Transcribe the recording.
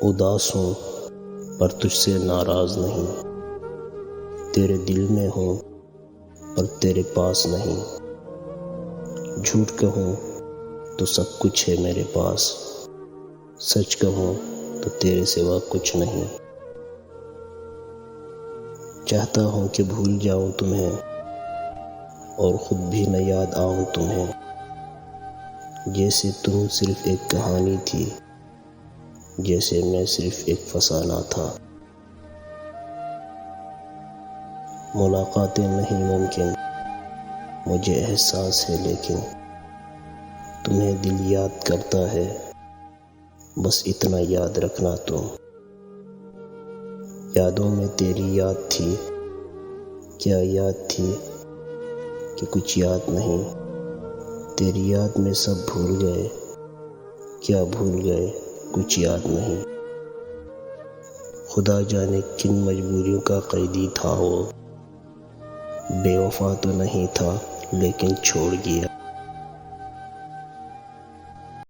اداس ہوں پر تجھ سے ناراض نہیں، تیرے دل میں ہوں پر تیرے پاس نہیں، جھوٹ کہوں تو سب کچھ ہے میرے پاس، سچ کہوں تو تیرے سوا کچھ نہیں۔ چاہتا ہوں کہ بھول جاؤں تمہیں اور خود بھی نہ یاد آؤں تمہیں، جیسے تم صرف ایک کہانی تھی، جیسے میں صرف ایک فسانہ تھا۔ ملاقاتیں نہیں ممکن مجھے احساس ہے، لیکن تمہیں دل یاد کرتا ہے، بس اتنا یاد رکھنا تم۔ یادوں میں تیری یاد تھی، کیا یاد تھی کہ کچھ یاد نہیں، تیری یاد میں سب بھول گئے، کیا بھول گئے کچھ یاد نہیں۔ خدا جانے کن مجبوریوں کا قیدی تھا وہ، بے وفا تو نہیں تھا لیکن چھوڑ گیا۔